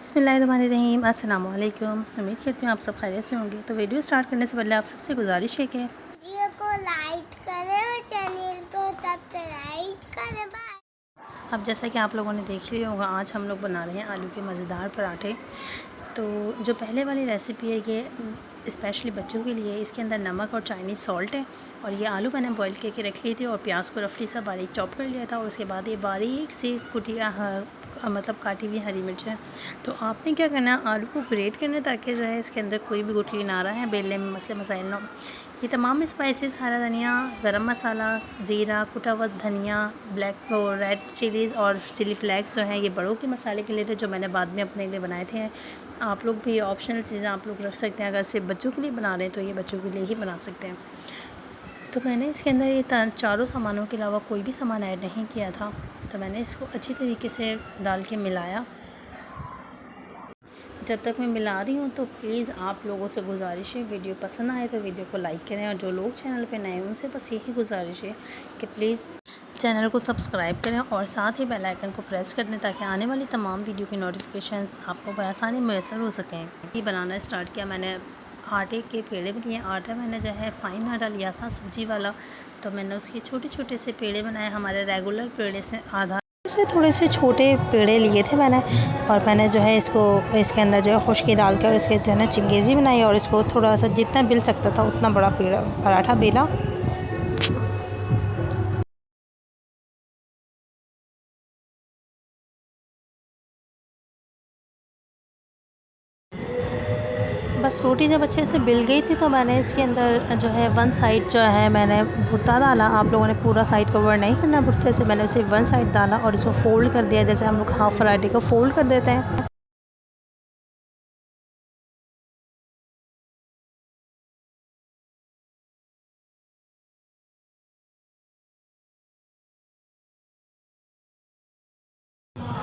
बिस्मिल्लाहिर्रहमानिर्रहीम, अस्सलाम वालेकुम। उम्मीद करती हूँ आप सब खैरियत से होंगे। तो वीडियो स्टार्ट करने से पहले आप सबसे गुजारिश है कि वीडियो को लाइक करें और चैनल को सब्सक्राइब करें। बाय। अब जैसा कि आप लोगों ने देख लिया होगा, आज हम लोग बना रहे हैं आलू के मज़ेदार पराठे। तो जो पहले वाली रेसिपी है ये स्पेशली बच्चों के लिए, इसके अंदर नमक और चाइनीज़ सॉल्ट है। और ये आलू मैंने बॉईल करके रख लिए थे और प्याज को रफली सा बारीक चॉप कर लिया था। और उसके बाद ये बारीक सी कुटिया मतलब काटी हुई हरी मिर्च है। तो आपने क्या करना है, आलू को ग्रेट करना है ताकि जो है इसके अंदर कोई भी गुठली ना रहा है, बेलने में मसले मसाइल ना हो। ये तमाम स्पाइसेस, हरा धनिया, गरम मसाला, ज़ीरा, कुटा हुआ धनिया, ब्लैक और रेड चिलीज़ और चिली फ्लेक्स जो है ये बड़ों के मसाले के लिए थे, जो मैंने बाद में अपने लिए बनाए थे। आप लोग भी ऑप्शनल चीज़ें आप लोग रख सकते हैं। अगर सिर्फ बच्चों के लिए बना रहे हैं तो ये बच्चों के लिए ही बना सकते हैं। तो मैंने इसके अंदर ये चारों सामानों के अलावा कोई भी सामान ऐड नहीं किया था। तो मैंने इसको अच्छी तरीके से डाल के मिलाया। जब तक मैं मिला रही हूँ तो प्लीज़ आप लोगों से गुजारिश है, वीडियो पसंद आए तो वीडियो को लाइक करें। और जो लोग चैनल पे नए हैं उनसे बस यही गुजारिश है कि प्लीज़ चैनल को सब्सक्राइब करें और साथ ही बेल आइकन को प्रेस कर दें ताकि आने वाली तमाम वीडियो की नोटिफिकेशंस आपको बआसानी मैसर हो सकें। ये बनाना स्टार्ट किया मैंने। आटे के पेड़े लिए आटा मैंने जो है फ़ाइन आटा लिया था, सूजी वाला। तो मैंने उसके छोटे छोटे से पेड़े बनाए, हमारे रेगुलर पेड़े से आधा से थोड़े से छोटे पेड़े लिए थे मैंने। और मैंने जो है इसको इसके अंदर जो है खुश्की डालकर इसके जो है ना चिंगेज़ी बनाई और इसको थोड़ा सा जितना बेल सकता था उतना बड़ा पराठा बेला। बस रोटी जब अच्छे से बिल गई थी तो मैंने इसके अंदर जो है वन साइड जो है मैंने भुट्टा डाला। आप लोगों ने पूरा साइड कवर नहीं करना भुट्टे से, मैंने सिर्फ वन साइड डाला और इसको फ़ोल्ड कर दिया, जैसे हम लोग हाफ़ पराठे को फ़ोल्ड कर देते हैं।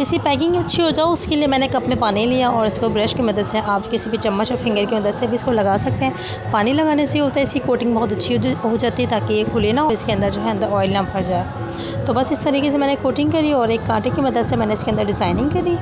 इसी पैकिंग अच्छी हो जाओ उसके लिए मैंने कप में पानी लिया और इसको ब्रश की मदद से, आप किसी भी चम्मच और फिंगर की मदद से भी इसको लगा सकते हैं। पानी लगाने से होता है इसकी कोटिंग बहुत अच्छी हो जाती है ताकि ये खुले ना और इसके अंदर जो है अंदर ऑयल ना भर जाए। तो बस इस तरीके से मैंने कोटिंग करी और एक कांटे की मदद से मैंने इसके अंदर डिज़ाइनिंग करी।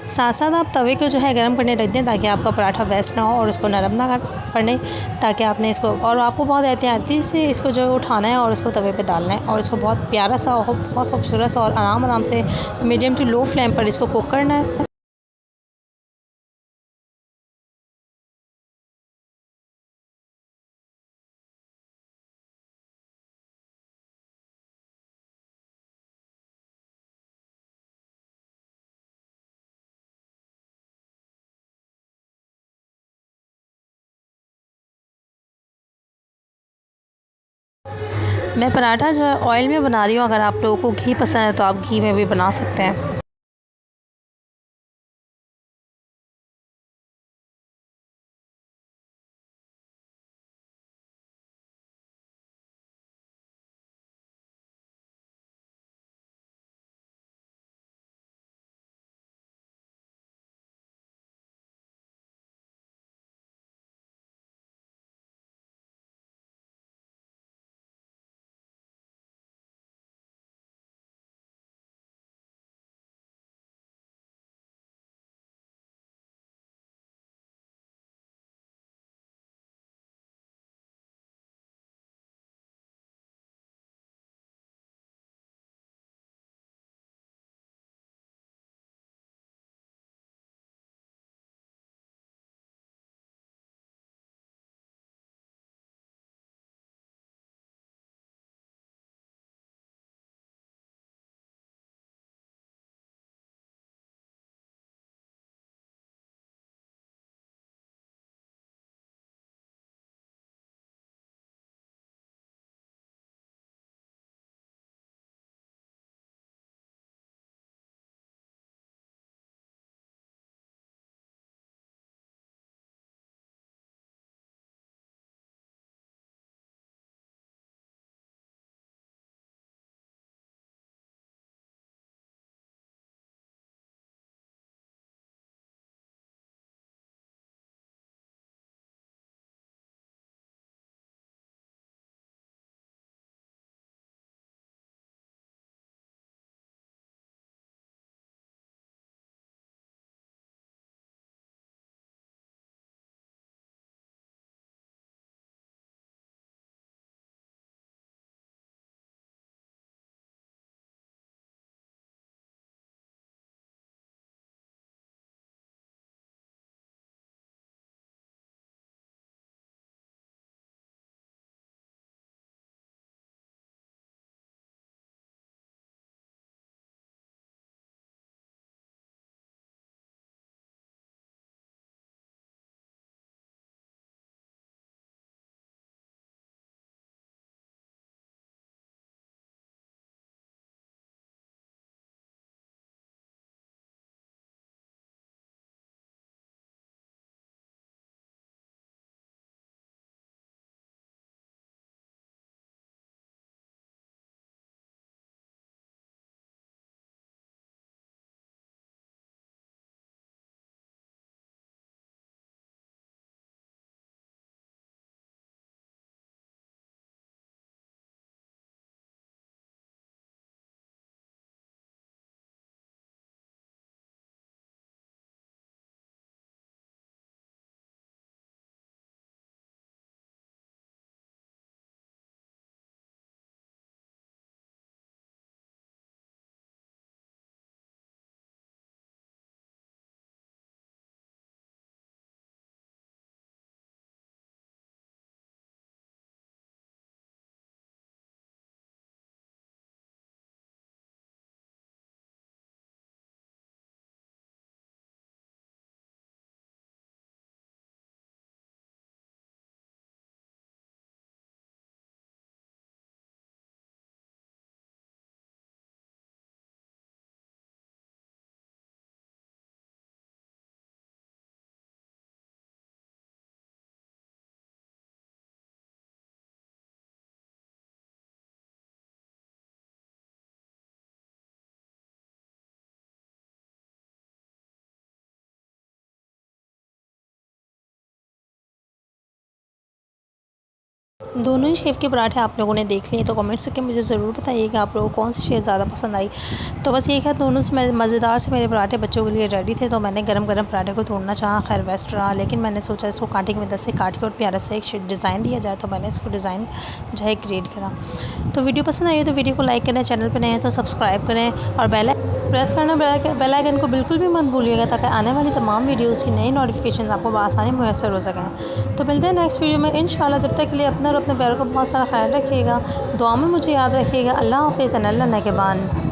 साथ साथ आप तवे को जो है गर्म करने रख दें ताकि आपका पराठा वेस्ट ना हो और उसको नरम ना पड़े। ताकि आपने इसको और आपको बहुत एहतियाती से इसको जो उठाना है और उसको तवे पे डालना है और इसको बहुत प्यारा सा हो, बहुत खूबसूरत सा और आराम आराम से मीडियम टू लो फ्लेम पर इसको कुक करना है। मैं पराठा जो है ऑयल में बना रही हूँ, अगर आप लोगों को घी पसंद है तो आप घी में भी बना सकते हैं। दोनों ही शेफ़ के पराठे आप लोगों ने देख लिए, तो कमेंट्स करके मुझे ज़रूर बताइएगा आप लोगों को कौन सी शेफ़ ज़्यादा पसंद आई। तो बस ये है, दोनों से मज़ेदार से मेरे पराठे बच्चों के लिए रेडी थे, तो मैंने गरम गरम पराठे को तोड़ना चाहा, खैर वेस्ट रहा, लेकिन मैंने सोचा इसको कांटे की मदद से काट के और प्यारा से एक डिज़ाइन दिया जाए, तो मैंने इसको डिज़ाइन जो है क्रिएट करा। तो वीडियो पसंद आई हो तो वीडियो को लाइक करें, चैनल पर नए हैं तो सब्सक्राइब करें और बेल प्रेस करना, बेल आइकन को बिल्कुल भी मत भूलिएगा, ताकि आने वाली तमाम वीडियोज़ की नई नोटिफिकेशन आपको बआसानी मुयसर हो सकें। तो मिलते हैं नेक्स्ट वीडियो में इंशाल्लाह। जब तक के लिए अपना और अपने प्यारों का बहुत सारा ख्याल रखिएगा, दुआ में मुझे याद रखिएगा। अल्लाह हाफ़िज़, अल्लाह निगहबान।